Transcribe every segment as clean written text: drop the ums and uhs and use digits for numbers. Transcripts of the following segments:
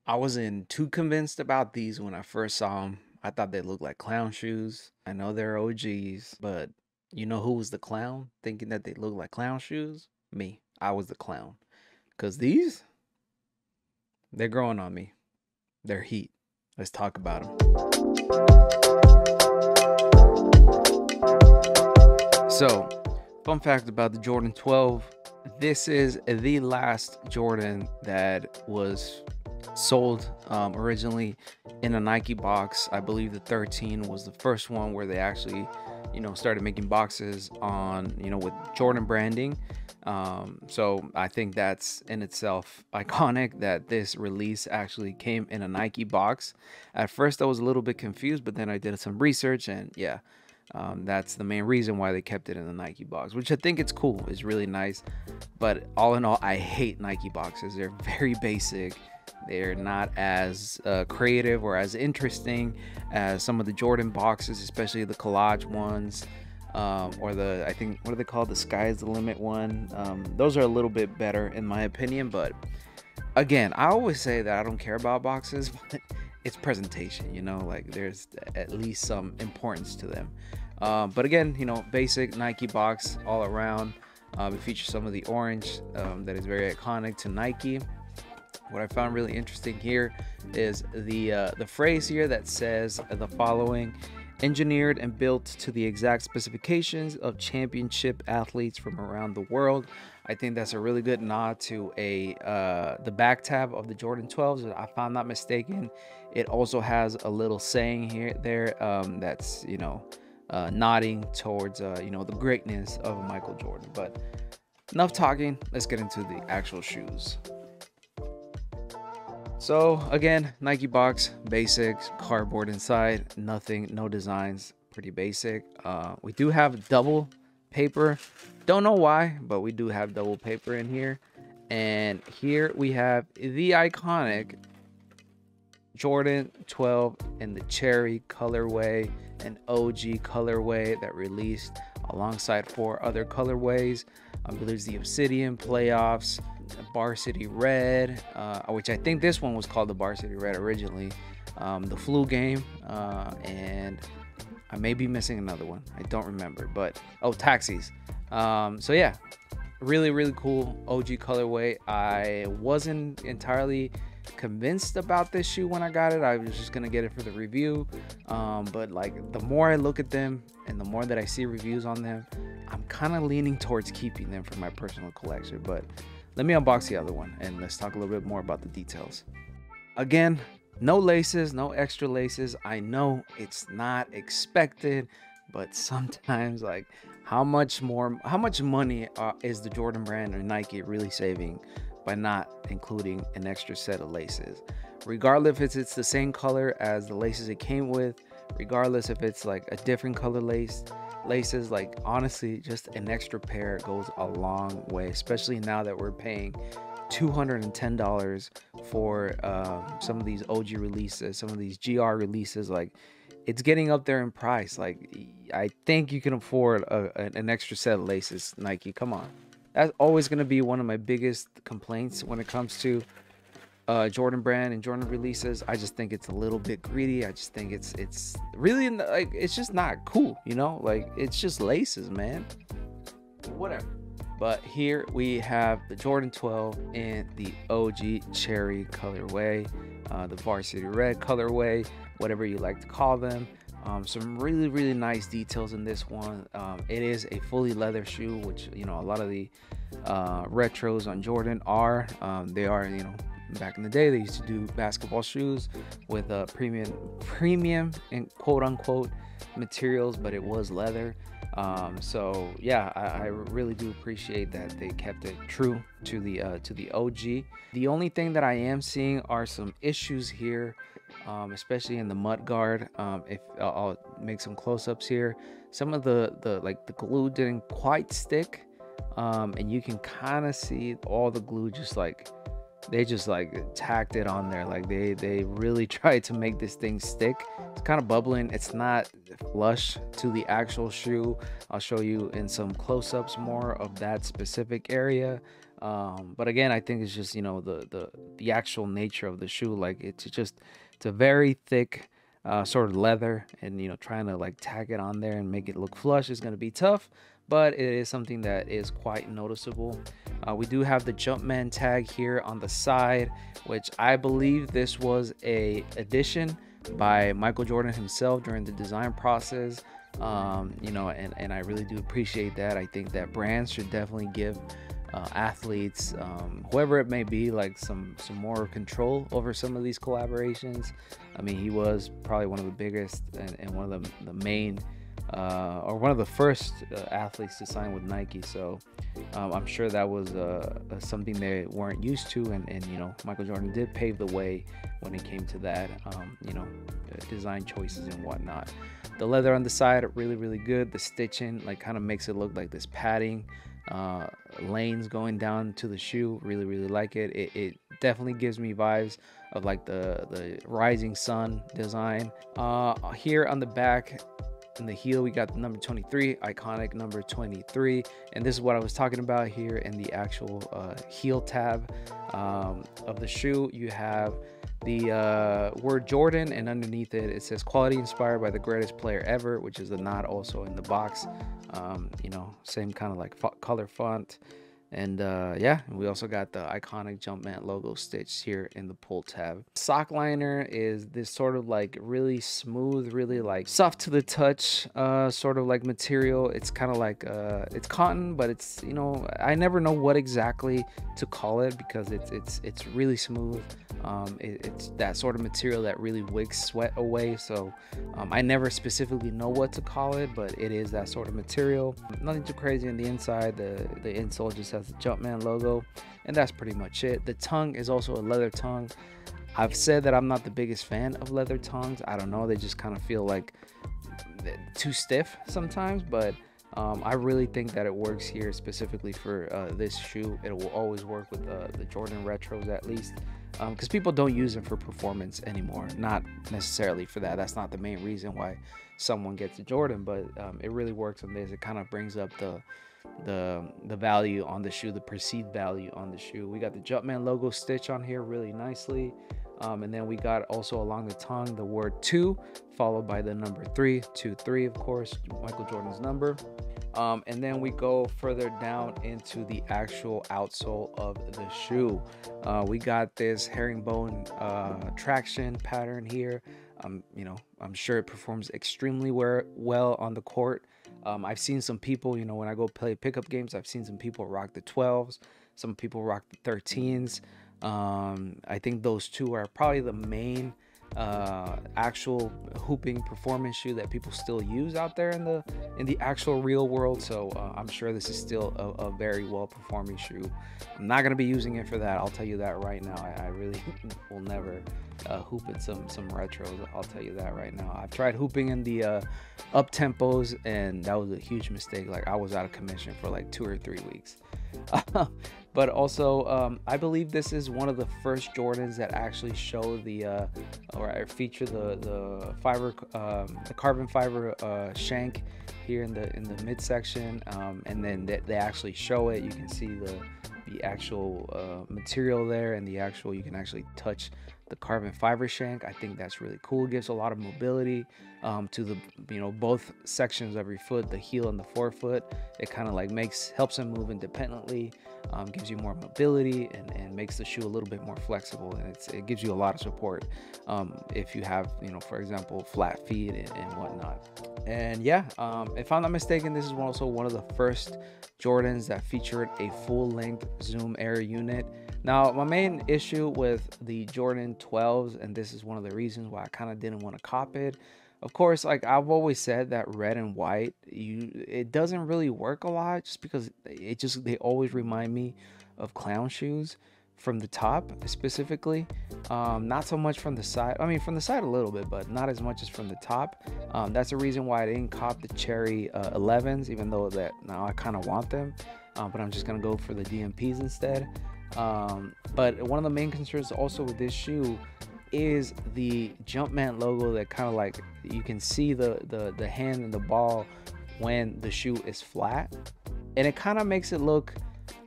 I wasn't too convinced about these when I first saw them. I thought they looked like clown shoes. I know they're OGs, but you know who was the clown thinking that they looked like clown shoes? Me. I was the clown. Because these, they're growing on me. They're heat. Let's talk about them. So, fun fact about the Jordan 12, this is the last Jordan that was sold originally in a Nike box. I believe the 13 was the first one where they actually, started making boxes on, with Jordan branding. So I think that's in itself iconic that this release actually came in a Nike box. At first I was a little bit confused, but then I did some research and yeah, that's the main reason why they kept it in the Nike box, which I think it's cool. It's really nice. But all in all, I hate Nike boxes. They're very basic. They're not as creative or as interesting as some of the Jordan boxes, especially the collage ones. Or I think, what are they called? The sky's the limit one. Those are a little bit better in my opinion. But again, I always say that I don't care about boxes, but it's presentation, like there's at least some importance to them. But again, basic Nike box all around. It features some of the orange that is very iconic to Nike. What I found really interesting here is the phrase here that says the following: engineered and built to the exact specifications of championship athletes from around the world. I think that's a really good nod to the back tab of the Jordan 12s. If I'm not mistaken, it also has a little saying that's nodding towards the greatness of Michael Jordan. But enough talking, let's get into the actual shoes. So again, Nike box, basics, cardboard inside, nothing, no designs, pretty basic. We do have double paper. Don't know why, but we do have double paper in here. And here we have the iconic Jordan 12 in the cherry colorway, an OG colorway that released alongside 4 other colorways. I believe it's the Obsidian, Playoffs, Varsity Red, which I think this one was called the Varsity Red originally, the Flu Game, and I may be missing another one. I don't remember, but Taxis. So yeah, really cool OG colorway. I wasn't entirely convinced about this shoe when I got it. I was just gonna get it for the review, but like the more I look at them and the more that I see reviews on them, I'm kind of leaning towards keeping them for my personal collection. But let me unbox the other one and let's talk a little bit more about the details. Again, no laces, no extra laces. I know it's not expected, but sometimes, like, how much money is the Jordan brand or Nike really saving by not including an extra set of laces? Regardless if it's the same color as the laces it came with, regardless if it's like a different color laces, like honestly, just an extra pair goes a long way, especially now that we're paying $210 for some of these OG releases, some of these GR releases. Like, it's getting up there in price. Like, I think you can afford an extra set of laces. Nike, come on. That's always going to be one of my biggest complaints when it comes to Jordan brand and Jordan releases. I just think it's a little bit greedy. I just think it's really like, it's just not cool, like it's just laces, man. Whatever. But here we have the Jordan 12 in the OG cherry colorway, the Varsity Red colorway, whatever you like to call them. Some really nice details in this one. It is a fully leather shoe, which a lot of the retros on Jordan are. They are, back in the day they used to do basketball shoes with premium and quote unquote materials, but it was leather. So yeah, I really do appreciate that they kept it true to the OG. The only thing that I am seeing are some issues here, especially in the mud guard. If I'll make some close-ups here, some of the glue didn't quite stick, and you can kind of see all the glue they just tacked it on there. Like they really tried to make this thing stick. It's kind of bubbling. It's not flush to the actual shoe. I'll show you in some close-ups more of that specific area. But again, I think it's just, you know, the actual nature of the shoe. Like it's a very thick sort of leather, and you know, trying to like tag it on there and make it look flush is going to be tough, but it is something that is quite noticeable. We do have the Jumpman tag here on the side, which I believe this was a addition by Michael Jordan himself during the design process. You know, and I really do appreciate that. I think that brands should definitely give athletes, whoever it may be, like some more control over some of these collaborations. I mean, he was probably one of the biggest and one of the main or one of the first athletes to sign with Nike. So I'm sure that was something they weren't used to, and you know, Michael Jordan did pave the way when it came to that, you know, design choices and whatnot. The leather on the side, really good. The stitching like kind of makes it look like this padding lanes going down to the shoe. Really like it. It definitely gives me vibes of like the rising sun design. Here on the back, in the heel, we got the number 23, iconic number 23, and this is what I was talking about here in the actual heel tab of the shoe. You have the word Jordan, and underneath it says quality inspired by the greatest player ever, which is the nod also in the box. You know, same kind of like color font. And yeah, we also got the iconic Jumpman logo stitched here in the pull tab. Sock liner is this sort of like really smooth, really like soft to the touch sort of like material. It's kind of like it's cotton, but it's, you know, I never know what exactly to call it because it's really smooth. It's that sort of material that really wicks sweat away. So I never specifically know what to call it, but it is that sort of material. Nothing too crazy on the inside. The insole just has the Jumpman logo, and that's pretty much it. The tongue is also a leather tongue. I've said that I'm not the biggest fan of leather tongues. I don't know, they just kind of feel like too stiff sometimes, but I really think that it works here specifically for this shoe. It will always work with the Jordan retros, at least, because people don't use them for performance anymore. Not necessarily for that. That's not the main reason why someone gets a Jordan, but it really works on this. It kind of brings up the value on the shoe, the perceived value on the shoe. We got the Jumpman logo stitch on here really nicely. And then we got also along the tongue the word 2 followed by the number 3, 2-3, of course, Michael Jordan's number. And then we go further down into the actual outsole of the shoe. We got this herringbone traction pattern here. You know, I'm sure it performs extremely well on the court. I've seen some people, you know, when I go play pickup games, I've seen some people rock the 12s, some people rock the 13s. I think those two are probably the main actual hooping performance shoe that people still use out there in the actual real world. So I'm sure this is still a very well performing shoe. I'm not gonna be using it for that, I'll tell you that right now. I really will never hoop in some retros, I'll tell you that right now. I've tried hooping in the up tempos, and that was a huge mistake. Like, I was out of commission for like 2 or 3 weeks. But also, I believe this is one of the first Jordans that actually show the or feature the fiber, the carbon fiber shank here in the midsection, and then they actually show it. You can see the actual material there, and you can actually touch the carbon fiber shank. I think that's really cool. It gives a lot of mobility to the, you know, both sections of your foot, the heel and the forefoot. It kind of like helps them move independently, gives you more mobility, and makes the shoe a little bit more flexible, and it gives you a lot of support if you have, you know, for example, flat feet and whatnot. And yeah, if I'm not mistaken, this is also one of the first Jordans that featured a full-length Zoom Air unit. Now, my main issue with the Jordan 12s, and this is one of the reasons why I kind of didn't want to cop it, of course, like I've always said, that red and white, it doesn't really work a lot, just because they always remind me of clown shoes from the top specifically, not so much from the side. I mean, from the side a little bit, but not as much as from the top. That's the reason why I didn't cop the Cherry 11s, even though that now I kind of want them, but I'm just gonna go for the DMPs instead. But one of the main concerns also with this shoe is the Jumpman logo, that kind of like you can see the hand and the ball when the shoe is flat, and it kind of makes it look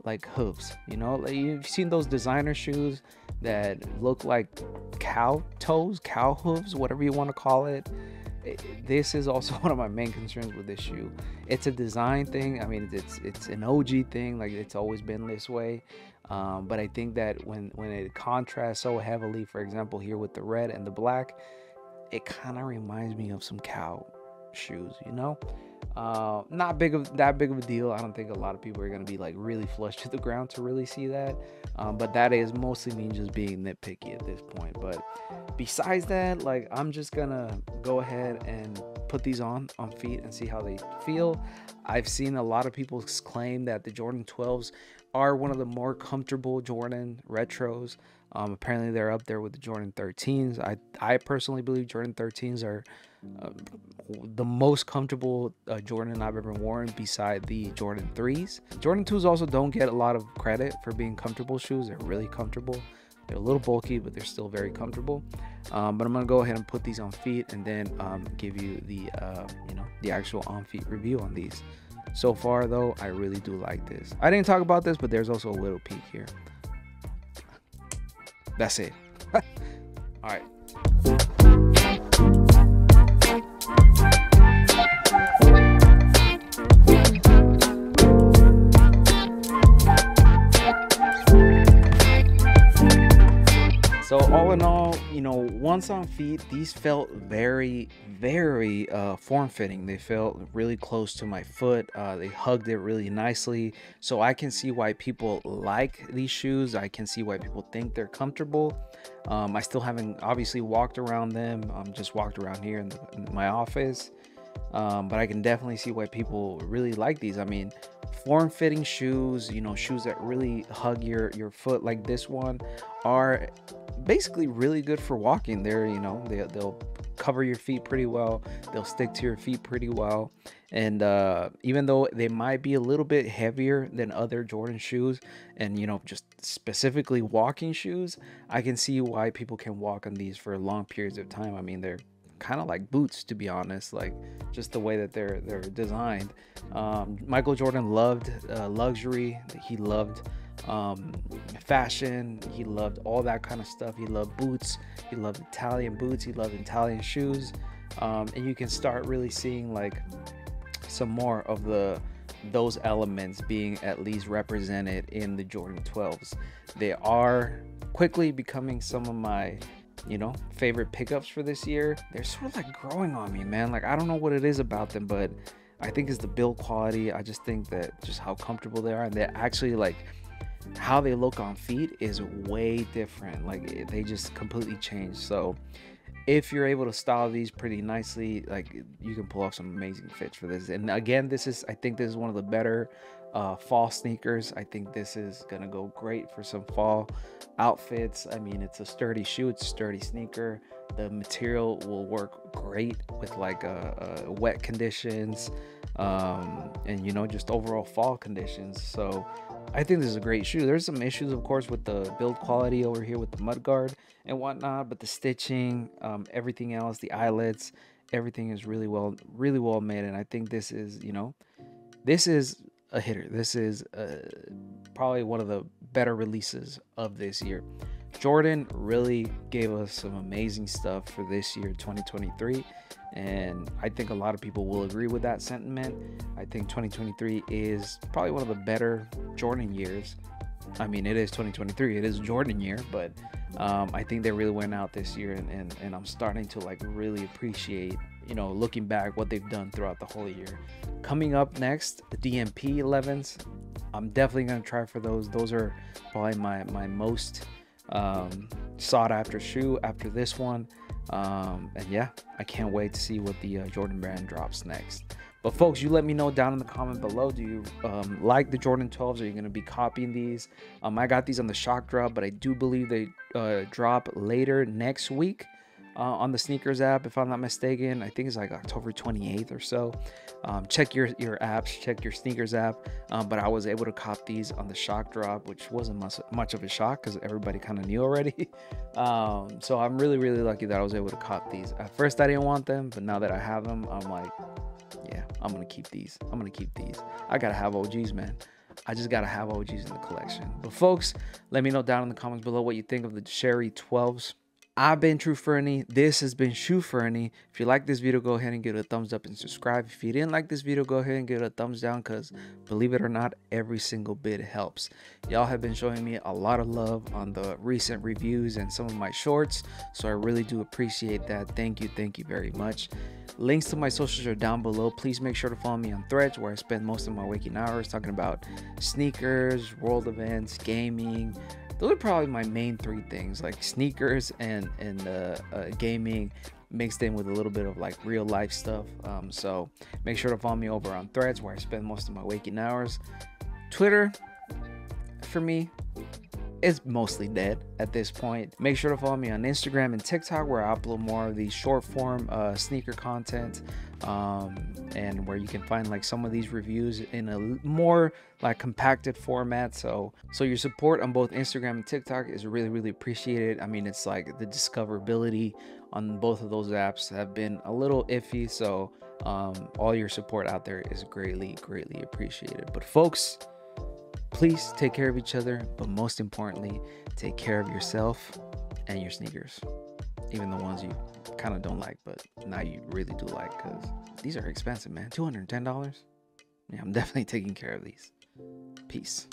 like hooves, you know, like you've seen those designer shoes that look like cow toes, cow hooves, whatever you want to call it. This is also one of my main concerns with this shoe. It's a design thing. I mean, it's an OG thing, like it's always been this way. But I think that when it contrasts so heavily, for example here with the red and the black, it kind of reminds me of some cow shoes, you know. Not that big of a deal. I don't think a lot of people are gonna be like really flush to the ground to really see that. But that is mostly me just being nitpicky at this point. But besides that, like, I'm just gonna go ahead and put these on feet and see how they feel. I've seen a lot of people claim that the Jordan 12s are one of the more comfortable Jordan retros. Apparently they're up there with the Jordan 13s. I personally believe Jordan 13s are the most comfortable Jordan I've ever worn beside the Jordan 3s. Jordan 2s also don't get a lot of credit for being comfortable shoes. They're really comfortable. They're a little bulky, but they're still very comfortable. But I'm gonna go ahead and put these on feet and then give you the the actual on feet review on these. So far though, I really do like this. I didn't talk about this, but there's also a little peek here. That's it. All right. So all in all, you know, once on feet, these felt very, very form-fitting. They felt really close to my foot. They hugged it really nicely. So I can see why people like these shoes. I can see why people think they're comfortable. I still haven't obviously walked around them. Just walked around here in my office. But I can definitely see why people really like these. I mean, form-fitting shoes, you know, shoes that really hug your foot like this one are basically really good for walking. They're, you know, they'll cover your feet pretty well. They'll stick to your feet pretty well. And even though they might be a little bit heavier than other Jordan shoes and, you know, just specifically walking shoes, I can see why people can walk on these for long periods of time. I mean, they're kind of like boots, to be honest, like just the way that they're designed. Michael Jordan loved luxury. He loved fashion. He loved all that kind of stuff. He loved boots. He loved Italian boots. He loved Italian shoes. And you can start really seeing like some more of those elements being at least represented in the Jordan 12s. They are quickly becoming some of my, you know, favorite pickups for this year. They're sort of like growing on me, man. Like, I don't know what it is about them, but I think it's the build quality. I just think that just how comfortable they are, and they're actually like how they look on feet is way different. Like, they just completely change. So if you're able to style these pretty nicely, like, you can pull off some amazing fits for this. And again, I think this is one of the better fall sneakers. I think this is gonna go great for some fall outfits. I mean, it's a sturdy shoe, it's a sturdy sneaker. The material will work great with like wet conditions, and, you know, just overall fall conditions. So I think this is a great shoe. There's some issues, of course, with the build quality over here with the mudguard and whatnot, but the stitching, everything else, the eyelets, everything is really well made. And I think this is, you know, this is a hitter. This is probably one of the better releases of this year. Jordan really gave us some amazing stuff for this year, 2023, and I think a lot of people will agree with that sentiment. I think 2023 is probably one of the better Jordan years. I mean, it is 2023, it is Jordan year, but I think they really went out this year, and I'm starting to like really appreciate, you know, looking back what they've done throughout the whole year. Coming up next, the DMP 11s. I'm definitely gonna try for those. Those are probably my most sought after shoe after this one. And yeah, I can't wait to see what the Jordan brand drops next. But folks, you let me know down in the comment below. Do you like the Jordan 12s? Are you going to be copying these? I got these on the shock drop, but I do believe they drop later next week on the sneakers app, if I'm not mistaken. I think it's like October 28th or so. Check your apps, check your sneakers app. But I was able to cop these on the shock drop, which wasn't much of a shock because everybody kind of knew already. So I'm really lucky that I was able to cop these. At first I didn't want them, but now that I have them, I'm like, yeah, I'm gonna keep these. I gotta have OGs, man. I just gotta have OGs in the collection. But folks, let me know down in the comments below what you think of the Cherry 12s. I've been True Fernie. This has been Shoe Fernie. If you like this video, go ahead and give it a thumbs up and subscribe. If you didn't like this video, go ahead and give it a thumbs down, because believe it or not, every single bit helps. Y'all have been showing me a lot of love on the recent reviews and some of my shorts, so I really do appreciate that. Thank you very much. Links to my socials are down below. Please make sure to follow me on Threads, where I spend most of my waking hours talking about sneakers, world events, gaming. Those are probably my main 3 things, like sneakers and gaming, mixed in with a little bit of like real life stuff. So make sure to follow me over on Threads, where I spend most of my waking hours. Twitter, for me, is mostly dead at this point. Make sure to follow me on Instagram and TikTok, where I upload more of the short form sneaker content, and where you can find like some of these reviews in a more like compacted format. So your support on both Instagram and TikTok is really appreciated. I mean, it's like the discoverability on both of those apps have been a little iffy, so all your support out there is greatly appreciated. But folks, please take care of each other, but most importantly, take care of yourself and your sneakers, even the ones you kind of don't like, but now you really do like, because these are expensive, man. $210. Yeah, I'm definitely taking care of these. Peace.